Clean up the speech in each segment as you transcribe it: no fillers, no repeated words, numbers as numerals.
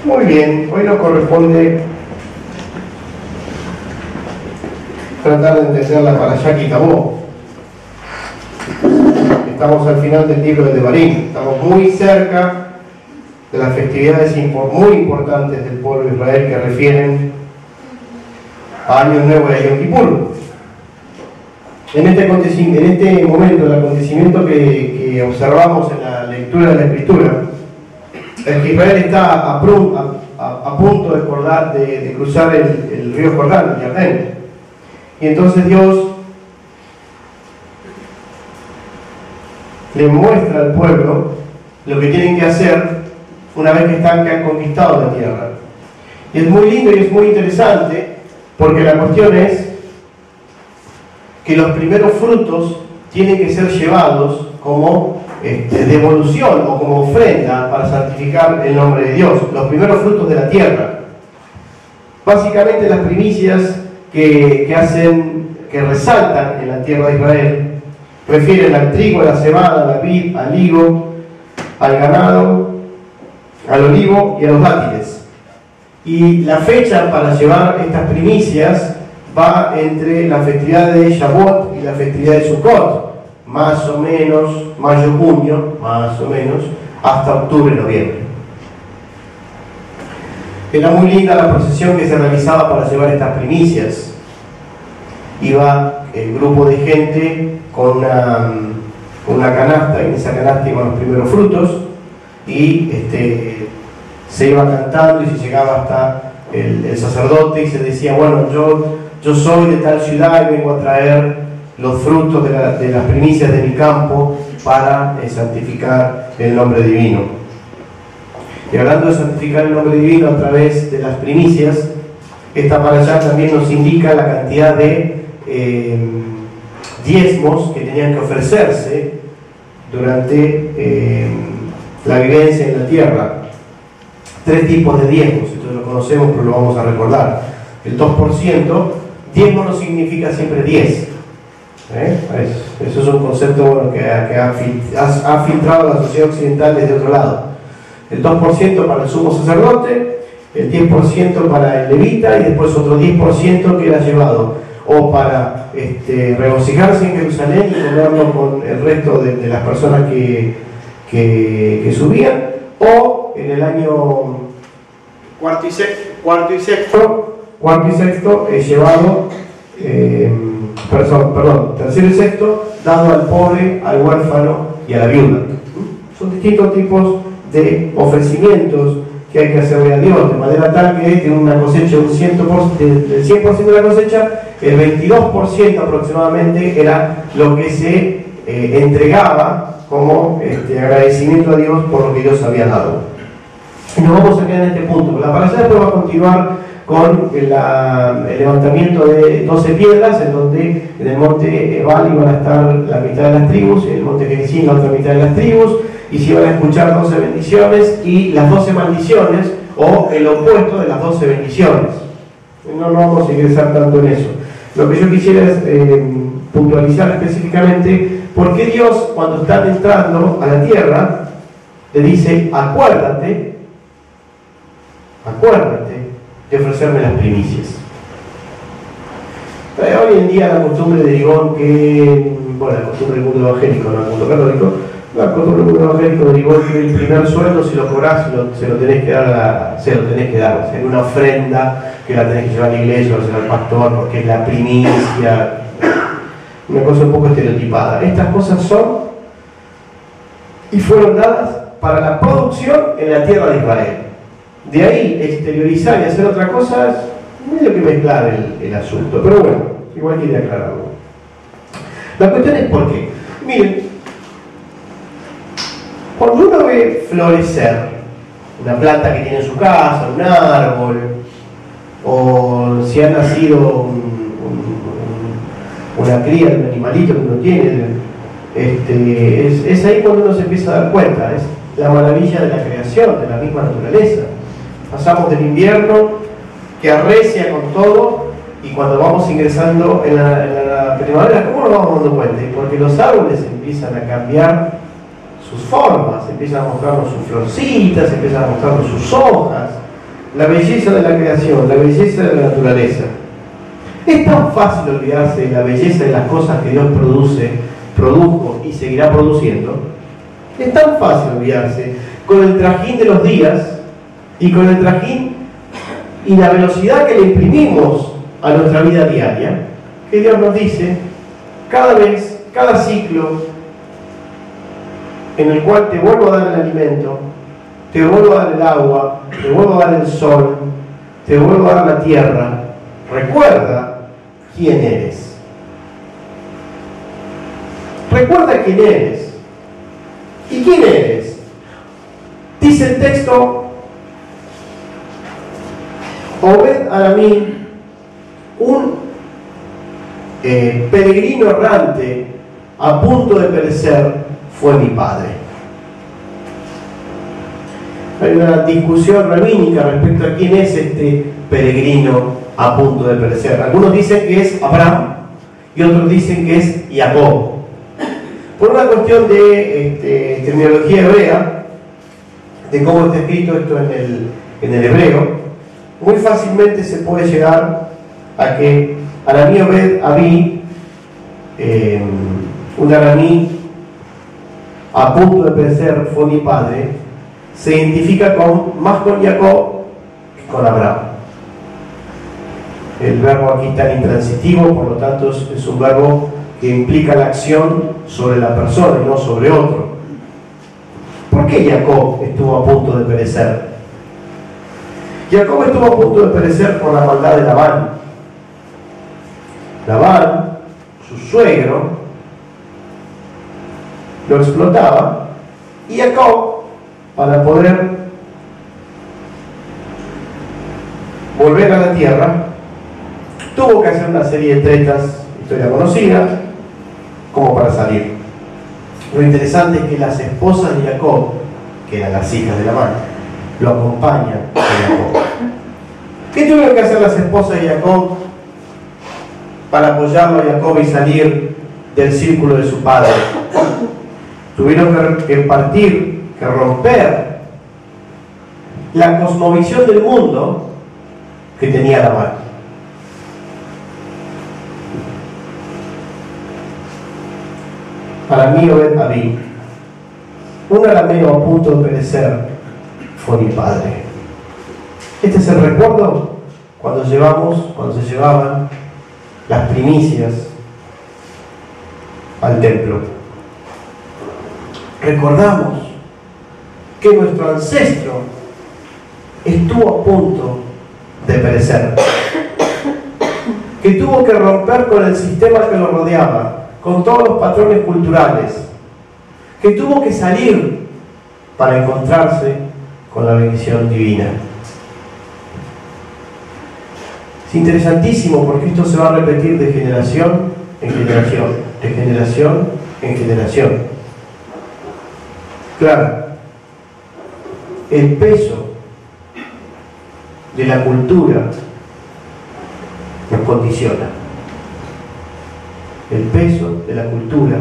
Muy bien, hoy nos corresponde tratar de entender la Parashá Ki Tavo. Estamos al final del libro de Devarim, estamos muy cerca de las festividades muy importantes del pueblo de Israel que refieren a Año Nuevo y a Yom Kippur. En este momento, el acontecimiento que observamos en la lectura de la Escritura, es que Israel está a punto de cruzar el río Jordán, el Jordán. Y entonces Dios le muestra al pueblo lo que tienen que hacer una vez que han conquistado la tierra. Y es muy lindo y es muy interesante, porque la cuestión es que los primeros frutos tienen que ser llevados como devolución o como ofrenda para santificar el nombre de Dios, los primeros frutos de la tierra. Básicamente las primicias que resaltan en la tierra de Israel refieren al trigo, a la cebada, a la vid, al higo, al ganado, al olivo y a los dátiles. Y la fecha para llevar estas primicias va entre la festividad de Shavuot y la festividad de Sukkot, más o menos, mayo-junio, más o menos, hasta octubre-noviembre. Era muy linda la procesión que se realizaba para llevar estas primicias. Iba el grupo de gente con una canasta, y en esa canasta iban los primeros frutos, y se iba cantando y se llegaba hasta el sacerdote y se decía, bueno, yo soy de tal ciudad y vengo a traer los frutos de las primicias de mi campo para santificar el nombre divino. Y hablando de santificar el nombre divino a través de las primicias, esta parashá también nos indica la cantidad de diezmos que tenían que ofrecerse durante la vivencia en la tierra. 3 tipos de diezmos, esto lo conocemos pero lo vamos a recordar. El 2%, diezmo no significa siempre 10. Eso es un concepto que ha filtrado la sociedad occidental desde otro lado. El 2% para el sumo sacerdote, el 10% para el levita y después otro 10% que era llevado o para regocijarse en Jerusalén y comerlo con el resto de las personas que subían, o en el año cuarto y sexto es llevado, tercero y sexto, dado al pobre, al huérfano y a la viuda. Son distintos tipos de ofrecimientos que hay que hacerle a Dios, de manera tal que de una cosecha del 100% de la cosecha, el 22% aproximadamente era lo que se entregaba como agradecimiento a Dios por lo que Dios había dado. Y nos vamos a quedar en este punto. La parashá después va a continuar con el levantamiento de 12 piedras, en donde en el monte Ebal iban a estar la mitad de las tribus, en el monte Gerizim la otra mitad de las tribus, y se iban a escuchar 12 bendiciones y las 12 maldiciones, o el opuesto de las 12 bendiciones. No vamos a ingresar tanto en eso. Lo que yo quisiera es puntualizar específicamente por qué Dios, cuando están entrando a la tierra, le dice, acuérdate de ofrecerme las primicias. Hoy en día la costumbre derivó la costumbre del mundo evangélico, no el mundo católico, la costumbre del mundo evangélico derivó que el primer sueldo, si lo cobrás, se lo tenés que dar, o sea, en una ofrenda que la tenés que llevar a la iglesia o al pastor, porque es la primicia, una cosa un poco estereotipada. Estas cosas son y fueron dadas para la producción en la tierra de Israel. De ahí exteriorizar y hacer otra cosa es medio que mezclar el asunto, pero bueno, igual quería aclararlo. La cuestión es por qué. Miren, cuando uno ve florecer una planta que tiene en su casa, un árbol, o si ha nacido una cría de un animalito que uno tiene, es ahí cuando uno se empieza a dar cuenta, es la maravilla de la creación, de la misma naturaleza. Pasamos del invierno que arrecia con todo, y cuando vamos ingresando en la la primavera, ¿cómo nos vamos dando cuenta? Porque los árboles empiezan a cambiar sus formas, empiezan a mostrarnos sus florcitas, empiezan a mostrarnos sus hojas, la belleza de la creación, la belleza de la naturaleza. Es tan fácil olvidarse de la belleza de las cosas que Dios produjo y seguirá produciendo. Es tan fácil olvidarse con el trajín de los días y con el trajín y la velocidad que le imprimimos a nuestra vida diaria, que Dios nos dice, cada vez, cada ciclo en el cual te vuelvo a dar el alimento, te vuelvo a dar el agua, te vuelvo a dar el sol, te vuelvo a dar la tierra, recuerda quién eres. Recuerda quién eres. ¿Y quién eres? Dice el texto, Obed Aramí, un peregrino errante a punto de perecer, fue mi padre. Hay una discusión rabínica respecto a quién es este peregrino a punto de perecer. Algunos dicen que es Abraham y otros dicen que es Jacob. Por una cuestión de terminología hebrea, de cómo está escrito esto en el hebreo, muy fácilmente se puede llegar a que Aramí Obed Abí, un aramí a punto de perecer fue mi padre, se identifica más con Jacob que con Abraham. El verbo aquí está intransitivo, por lo tanto es un verbo que implica la acción sobre la persona y no sobre otro. ¿Por qué Jacob estuvo a punto de perecer? Jacob estuvo a punto de perecer por la maldad de Labán. Labán, su suegro, lo explotaba, y Jacob, para poder volver a la tierra, tuvo que hacer una serie de tretas, historia conocida, como para salir. Lo interesante es que las esposas de Jacob, que eran las hijas de Labán, lo acompañan a Jacob. ¿Qué tuvieron que hacer las esposas de Jacob para apoyarlo a Jacob y salir del círculo de su padre? Tuvieron que partir, que romper la cosmovisión del mundo que tenía Labán. Para mí, Obed Abí, un arameo a punto de perecer, fue mi padre. Este es el recuerdo cuando se llevaban las primicias al templo. Recordamos que nuestro ancestro estuvo a punto de perecer, que tuvo que romper con el sistema que lo rodeaba, con todos los patrones culturales, que tuvo que salir para encontrarse con la bendición divina. Es interesantísimo porque esto se va a repetir de generación en generación, de generación en generación. Claro, el peso de la cultura nos condiciona. El peso de la cultura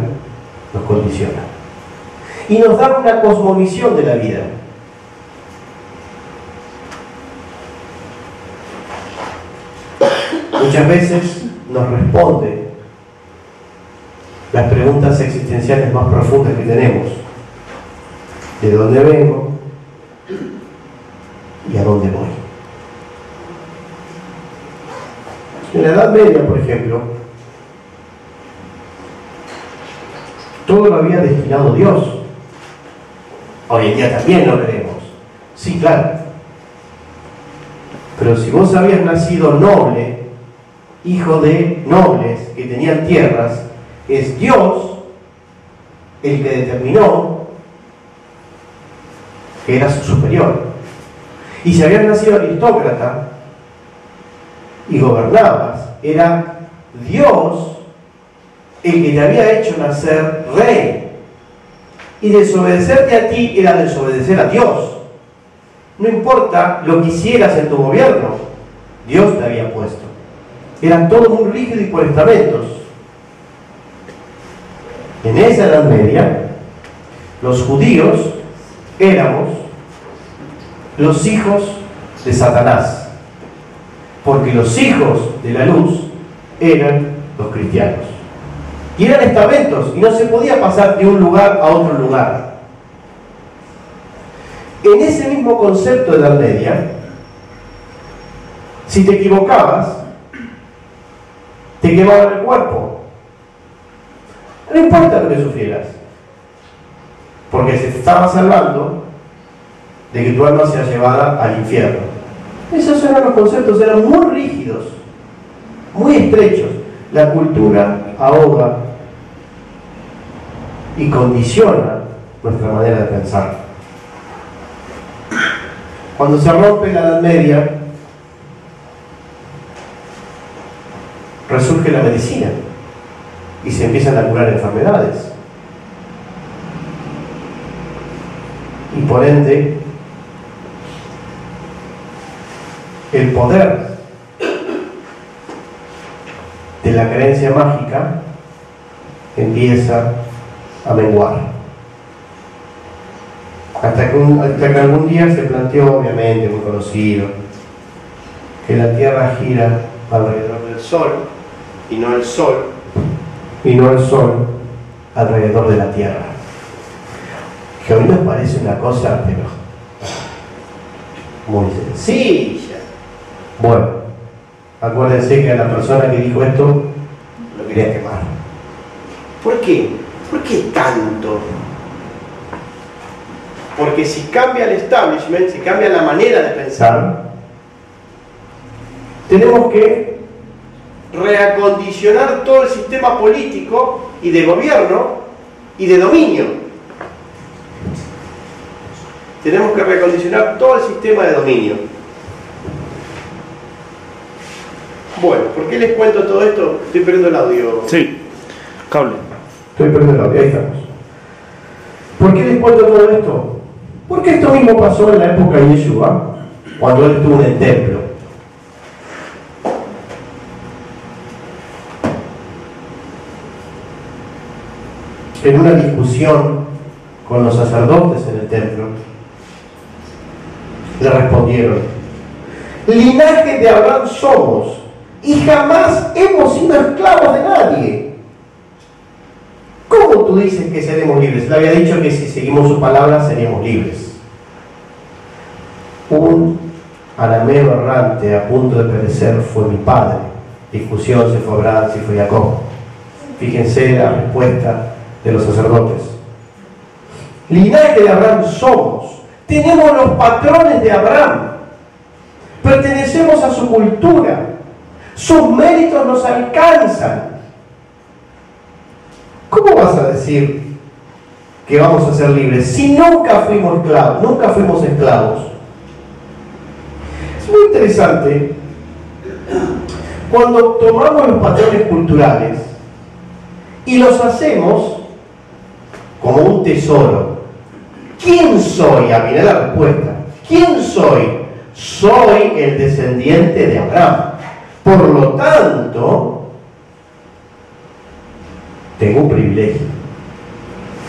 nos condiciona. Y nos da una cosmovisión de la vida. Muchas veces nos responde las preguntas existenciales más profundas que tenemos. ¿De dónde vengo? ¿Y a dónde voy? En la Edad Media, por ejemplo, todo lo había destinado Dios. Hoy en día también lo veremos. Sí, claro. Pero si vos habías nacido noble, hijo de nobles que tenían tierras, es Dios el que determinó que eras superior. Y si habías nacido aristócrata y gobernabas, era Dios el que te había hecho nacer rey. Y desobedecerte a ti era desobedecer a Dios. No importa lo que hicieras en tu gobierno, Dios te había puesto. Era todo muy rígido y por estamentos. En esa Edad Media, los judíos éramos los hijos de Satanás, porque los hijos de la luz eran los cristianos. Y eran estamentos, y no se podía pasar de un lugar a otro lugar. En ese mismo concepto de Edad Media, si te equivocabas, te quemaban el cuerpo. No importa lo que sufrieras, porque se te estaba salvando de que tu alma sea llevada al infierno. Esos eran los conceptos, eran muy rígidos, muy estrechos. La cultura ahoga y condiciona nuestra manera de pensar. Cuando se rompe la Edad Media, resurge la medicina y se empiezan a curar enfermedades. Y por ende, el poder de la creencia mágica empieza a menguar. Hasta que algún día se planteó, obviamente muy conocido, que la Tierra gira alrededor del Sol y no el Sol alrededor de la Tierra. Que hoy nos parece una cosa, pero muy sencilla. Bueno, acuérdense que a la persona que dijo esto lo quería quemar. ¿Por qué? ¿Por qué tanto? Porque si cambia el establishment, si cambia la manera de pensar, tenemos que reacondicionar todo el sistema político y de gobierno y de dominio. Tenemos que reacondicionar todo el sistema de dominio. Bueno, ¿por qué les cuento todo esto? Estoy perdiendo el audio. Sí, cable. Estoy perdiendo el audio, ahí estamos. ¿Por qué les cuento todo esto? Porque esto mismo pasó en la época de Yeshua, cuando él estuvo en el templo. En una discusión con los sacerdotes en el templo, le respondieron: linaje de Abraham somos y jamás hemos sido esclavos de nadie. ¿Cómo tú dices que seremos libres? Le había dicho que si seguimos su palabra seríamos libres. Un arameo errante a punto de perecer fue mi padre. Discusión si fue Abraham, si fue Jacob. Fíjense la respuesta de los sacerdotes. Linaje de Abraham somos. Tenemos los patrones de Abraham. Pertenecemos a su cultura. Sus méritos nos alcanzan. ¿Cómo vas a decir que vamos a ser libres si nunca fuimos esclavos? Nunca fuimos esclavos. Es muy interesante cuando tomamos los patrones culturales y los hacemos como un tesoro. ¿Quién soy? Ah, mirá la respuesta. ¿Quién soy? Soy el descendiente de Abraham. Por lo tanto, tengo un privilegio.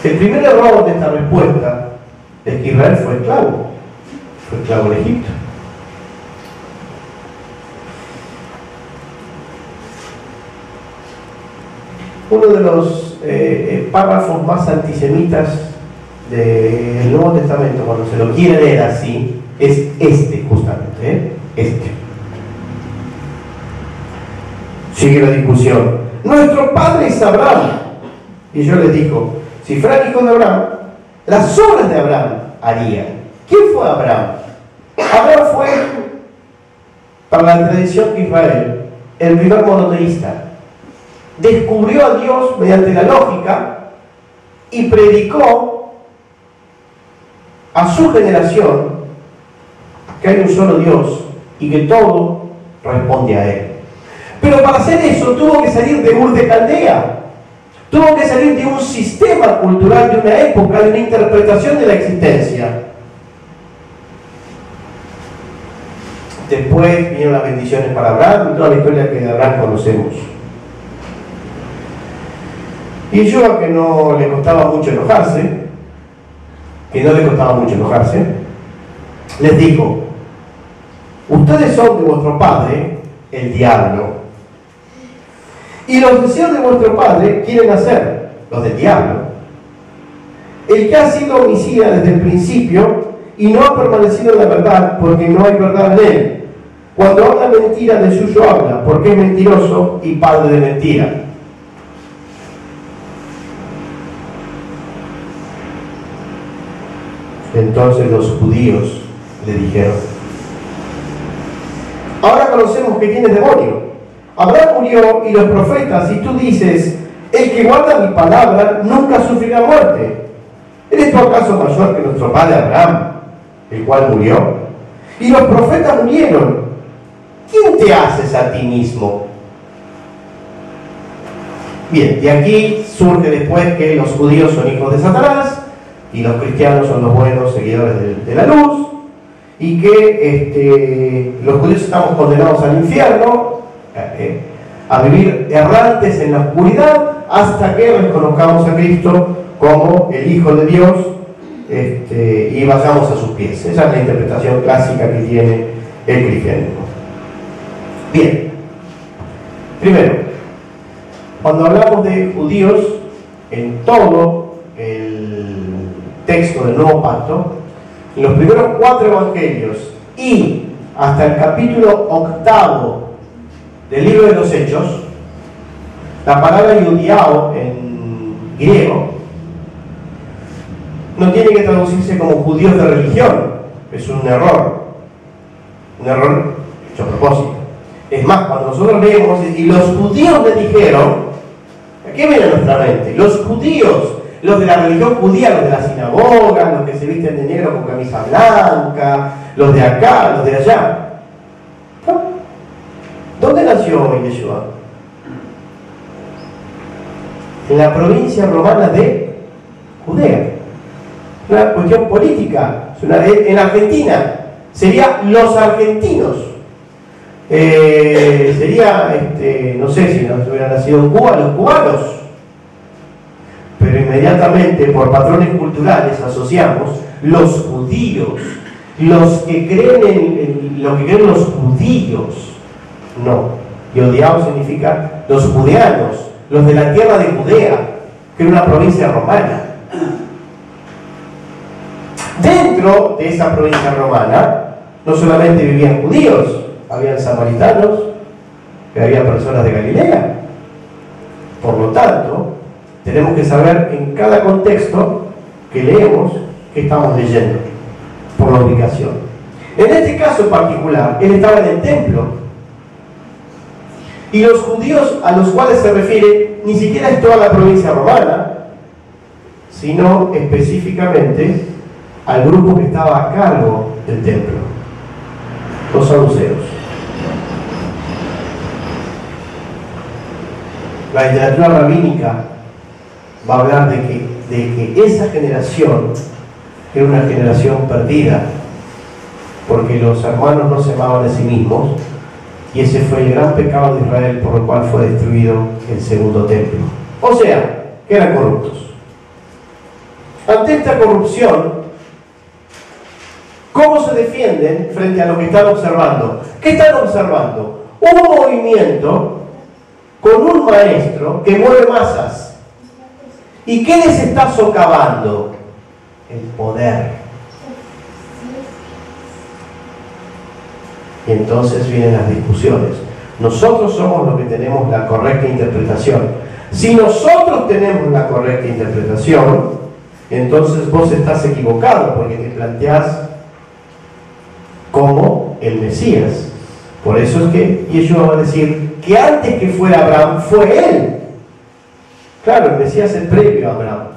El primer error de esta respuesta es que Israel fue esclavo en Egipto. Uno de los párrafos más antisemitas del Nuevo Testamento, cuando se lo quiere leer así, es este justamente, este. Sigue la discusión. Nuestro padre es Abraham. Y yo les digo, si fueran hijos de Abraham, las obras de Abraham harían. ¿Quién fue Abraham? Abraham fue, para la tradición de Israel, el primer monoteísta. Descubrió a Dios mediante la lógica y predicó a su generación que hay un solo Dios y que todo responde a Él. Pero para hacer eso tuvo que salir de Ur de Caldea. Tuvo que salir de un sistema cultural, de una época, de una interpretación de la existencia. Después vinieron las bendiciones para Abraham y toda la historia que de Abraham conocemos. Y Yeshua, que no le costaba mucho enojarse, les dijo: ustedes son de vuestro padre, el diablo, y los deseos de vuestro padre quieren hacer, los del diablo. El que ha sido homicida desde el principio y no ha permanecido en la verdad, porque no hay verdad en él. Cuando habla mentira, de suyo habla, porque es mentiroso y padre de mentira. Entonces los judíos le dijeron: ahora conocemos que tienes demonio. Abraham murió y los profetas, y tú dices: el que guarda mi palabra nunca sufrirá muerte. ¿Eres tú acaso mayor que nuestro padre Abraham, el cual murió? Y los profetas murieron. ¿Quién te haces a ti mismo? Bien, de aquí surge después que los judíos son hijos de Satanás y los cristianos son los buenos seguidores de la luz, y que los judíos estamos condenados al infierno, a vivir errantes en la oscuridad, hasta que reconozcamos a Cristo como el Hijo de Dios y vayamos a sus pies. Esa es la interpretación clásica que tiene el cristianismo. Bien, primero, cuando hablamos de judíos, en todo el texto del Nuevo Pacto, en los primeros 4 evangelios y hasta el capítulo 8 del libro de los Hechos, la palabra judiao en griego no tiene que traducirse como judíos de religión. Es un error hecho a propósito. Es más, cuando nosotros leemos y los judíos le dijeron, ¿a qué viene a nuestra mente? Los judíos, los de la religión judía, los de la sinagoga, los que se visten de negro con camisa blanca, los de acá, los de allá. ¿No? ¿Dónde nació Yeshua? En la provincia romana de Judea. Una cuestión política. En Argentina sería los argentinos. Sería, no sé si no hubiera nacido en Cuba, los cubanos. Pero inmediatamente, por patrones culturales, asociamos los judíos, los que creen en lo que creen los judíos. No, Judeao significa los judeanos, los de la tierra de Judea, que era una provincia romana. Dentro de esa provincia romana no solamente vivían judíos, habían samaritanos, había personas de Galilea. Por lo tanto, tenemos que saber en cada contexto que leemos qué estamos leyendo, por la ubicación. En este caso en particular, él estaba en el templo, y los judíos a los cuales se refiere ni siquiera es toda la provincia romana, sino específicamente al grupo que estaba a cargo del templo, los saduceos. La literatura rabínica va a hablar de que esa generación era una generación perdida, porque los hermanos no se amaban a sí mismos, y ese fue el gran pecado de Israel por el cual fue destruido el segundo templo. O sea, que eran corruptos. Ante esta corrupción, ¿cómo se defienden frente a lo que están observando? ¿Qué están observando? Un movimiento con un maestro que mueve masas. ¿Y qué les está socavando? El poder. Y entonces vienen las discusiones. Nosotros somos los que tenemos la correcta interpretación. Si nosotros tenemos la correcta interpretación, entonces vos estás equivocado, porque te planteás como el Mesías. Por eso es que Yeshua va a decir que antes que fuera Abraham, fue él. Claro, el Mesías es previo a Abraham.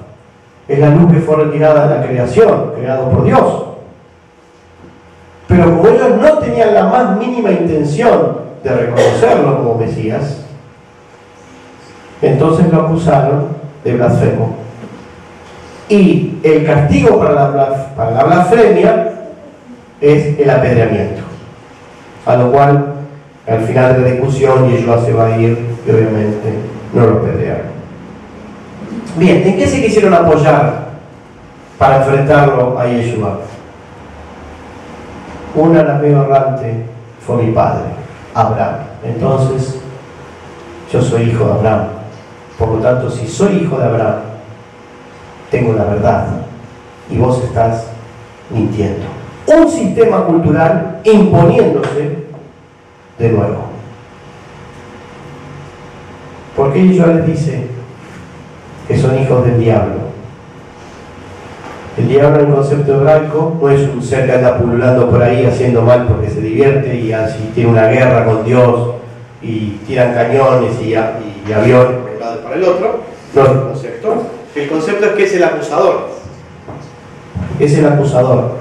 Es la luz que fue retirada de la creación, creado por Dios. Pero como ellos no tenían la más mínima intención de reconocerlo como Mesías, entonces lo acusaron de blasfemo. Y el castigo para la blasfemia es el apedreamiento. A lo cual, al final de la discusión, Yeshua se va a ir y obviamente no lo apedrearon. Bien, ¿en qué se quisieron apoyar para enfrentarlo a Yeshua? Un arameo errante fue mi padre, Abraham. Entonces, yo soy hijo de Abraham. Por lo tanto, si soy hijo de Abraham, tengo la verdad y vos estás mintiendo. Un sistema cultural imponiéndose de nuevo. Porque Yeshua les dice que son hijos del diablo. El diablo en el concepto hebraico no es un ser que anda pululando por ahí haciendo mal porque se divierte y así tiene una guerra con Dios y tiran cañones y aviones por un lado y para el otro. No es el concepto. El concepto es que es el acusador. Es el acusador.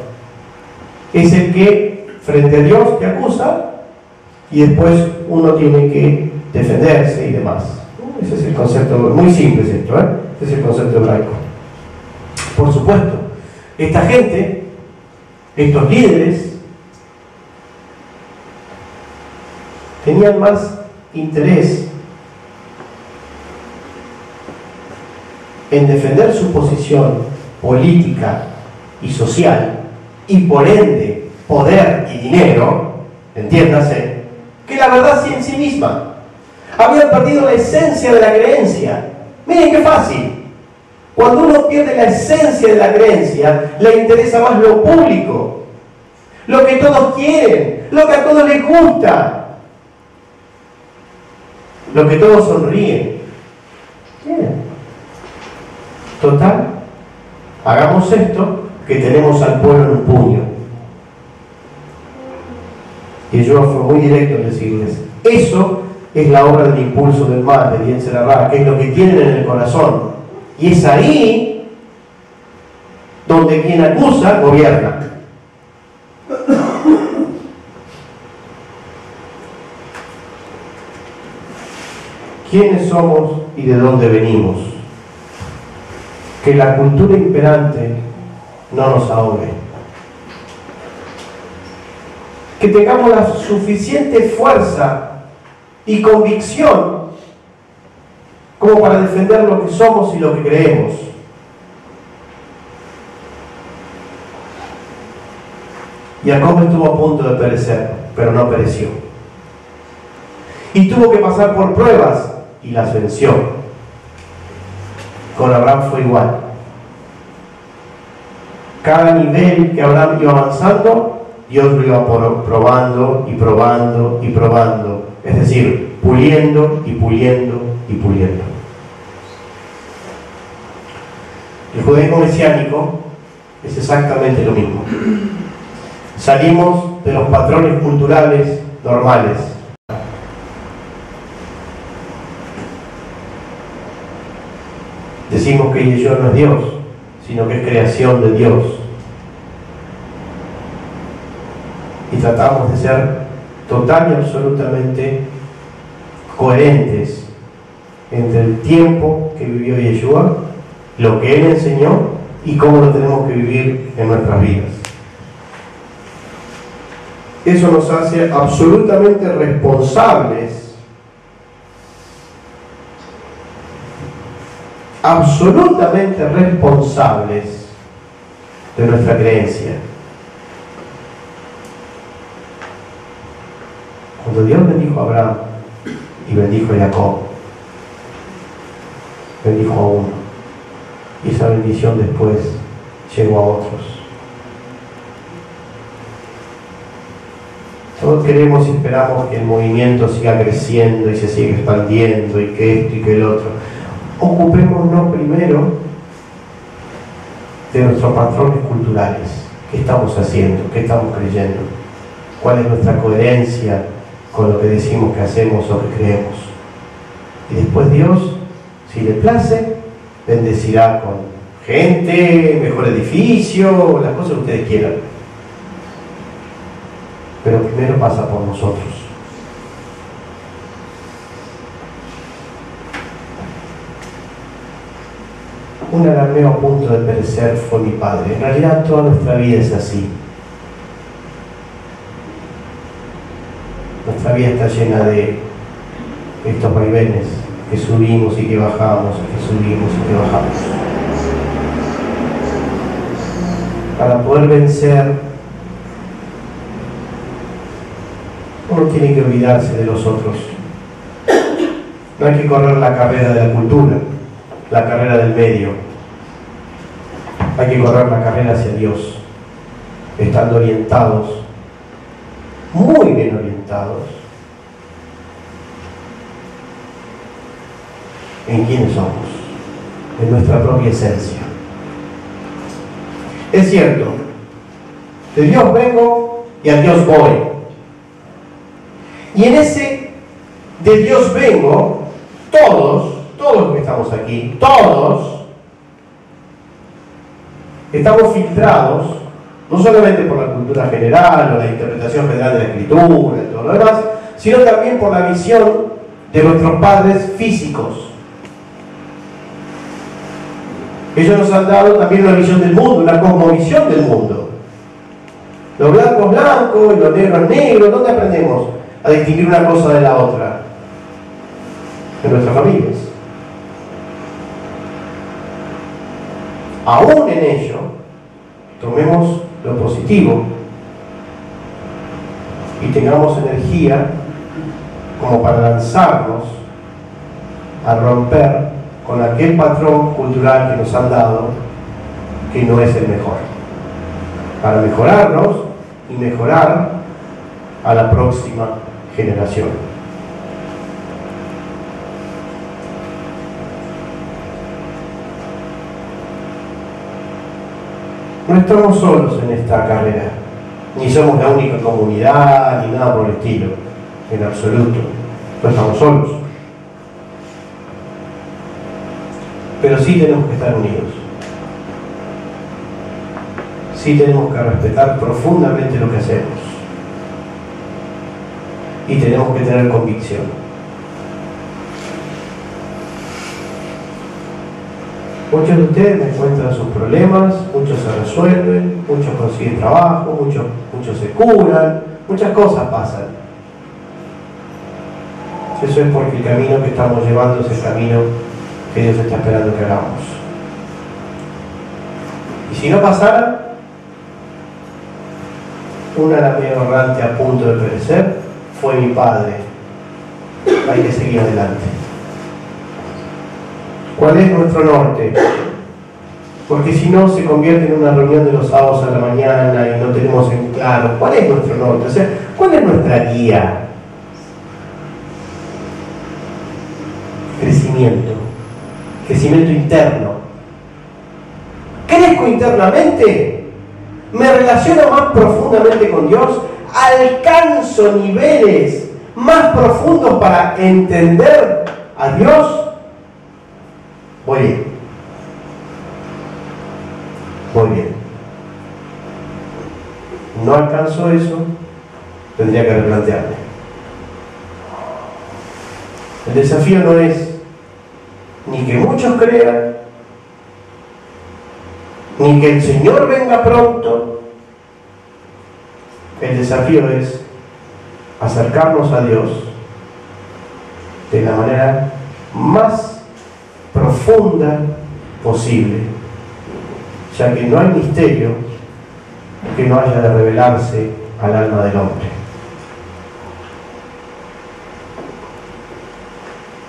Es el que frente a Dios te acusa y después uno tiene que defenderse y demás. Ese es el concepto, muy simple es esto, Ese es el concepto hebraico. Por supuesto, esta gente, estos líderes, tenían más interés en defender su posición política y social y por ende poder y dinero, entiéndase, que la verdad sí en sí misma. Habían perdido la esencia de la creencia. Miren qué fácil. Cuando uno pierde la esencia de la creencia, le interesa más lo público, lo que todos quieren, lo que a todos les gusta, lo que todos sonríen. Bien. Total, hagamos esto que tenemos al pueblo en un puño. Y yo fue muy directo en decirles, eso es la obra del impulso del mal, del Yetzer Hara, que es lo que tienen en el corazón. Y es ahí donde quien acusa gobierna. ¿Quiénes somos y de dónde venimos? Que la cultura imperante no nos ahogue. Que tengamos la suficiente fuerza y convicción como para defender lo que somos y lo que creemos. Jacob estuvo a punto de perecer, pero no pereció. Y tuvo que pasar por pruebas y las venció. Con Abraham fue igual. Cada nivel que Abraham iba avanzando, Dios lo iba probando y probando y probando. Es decir, puliendo y puliendo y puliendo. El judaísmo mesiánico es exactamente lo mismo. Salimos de los patrones culturales normales. Decimos que Yeshua no es Dios, sino que es creación de Dios. Y tratamos de ser total y absolutamente coherentes entre el tiempo que vivió Yeshua, lo que Él enseñó y cómo lo tenemos que vivir en nuestras vidas. Eso nos hace absolutamente responsables de nuestra creencia. Cuando Dios bendijo a Abraham y bendijo a Jacob, bendijo a uno, y esa bendición después llegó a otros. Todos queremos y esperamos que el movimiento siga creciendo y se siga expandiendo y que esto y que el otro. Ocupémonos primero de nuestros patrones culturales. ¿Qué estamos haciendo? ¿Qué estamos creyendo? ¿Cuál es nuestra coherencia con lo que decimos que hacemos o que creemos? Y después Dios, si le place, bendecirá con gente, mejor edificio, las cosas que ustedes quieran. Pero primero pasa por nosotros. Un arameo a punto de perecer fue mi padre. En realidad toda nuestra vida es así. Nuestra vida está llena de estos vaivenes que subimos y que bajamos, que subimos y que bajamos. Para poder vencer, uno tiene que olvidarse de los otros. No hay que correr la carrera de la cultura, la carrera del medio. Hay que correr la carrera hacia Dios, estando orientados, muy bien orientados, en quiénes somos, en nuestra propia esencia. Es cierto, de Dios vengo y a Dios voy. Y en ese de Dios vengo, todos los que estamos aquí, todos, estamos filtrados, no solamente por la cultura general o la interpretación general de la Escritura y todo lo demás, sino también por la visión de nuestros padres físicos. Ellos nos han dado también una visión del mundo, una cosmovisión del mundo. Lo blanco es blanco y lo negro es negro. ¿Dónde aprendemos a distinguir una cosa de la otra? En nuestras familias. Aún en ello, tomemos lo positivo y tengamos energía como para lanzarnos a romper con aquel patrón cultural que nos han dado, que no es el mejor, para mejorarnos y mejorar a la próxima generación. No estamos solos en esta carrera, ni somos la única comunidad, ni nada por el estilo, en absoluto. No estamos solos. Pero sí tenemos que estar unidos. Sí tenemos que respetar profundamente lo que hacemos. Y tenemos que tener convicción. Muchos de ustedes me cuentan sus problemas, muchos se resuelven, muchos consiguen trabajo, muchos se curan, muchas cosas pasan. Eso es porque el camino que estamos llevando es el camino que Dios está esperando que hagamos. Y si no pasara, una era medio errante a punto de perecer, fue mi padre. Hay que seguir adelante. ¿Cuál es nuestro norte? Porque si no, se convierte en una reunión de los sábados a la mañana y no tenemos en claro cuál es nuestro norte, o sea, cuál es nuestra guía. Crecimiento interno. ¿Crezco internamente? ¿Me relaciono más profundamente con Dios? ¿Alcanzo niveles más profundos para entender a Dios? Voy bien. Voy bien. No alcanzo eso, tendría que replantearme. El desafío no es ni que muchos crean, ni que el Señor venga pronto. El desafío es acercarnos a Dios de la manera más profunda posible, ya que no hay misterio que no haya de revelarse al alma del hombre.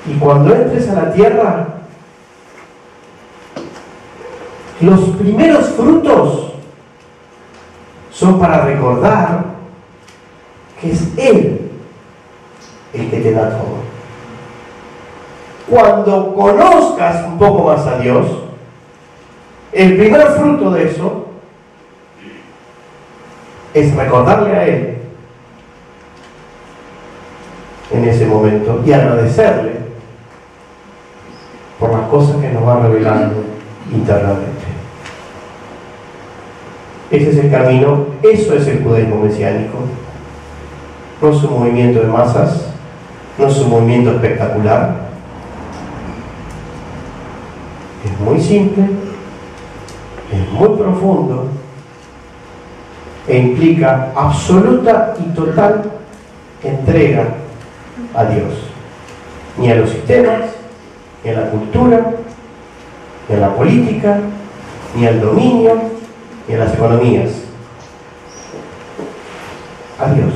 Y cuando entres a la tierra, los primeros frutos son para recordar que es Él el que te da todo. Cuando conozcas un poco más a Dios, el primer fruto de eso es recordarle a Él en ese momento y agradecerle por las cosas que nos va revelando internamente. Ese es el camino, eso es el judaísmo mesiánico. No es un movimiento de masas, no es un movimiento espectacular. Es muy simple, es muy profundo e implica absoluta y total entrega a Dios. Ni a los sistemas, ni a la cultura, ni a la política, ni al dominio, ni a las economías. A Dios,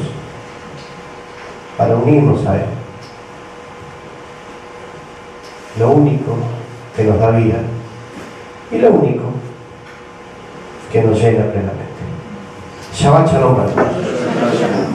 para unirnos a Él. Lo único que nos da vida y lo único que nos llena plenamente. Shabbat Shalom para todos.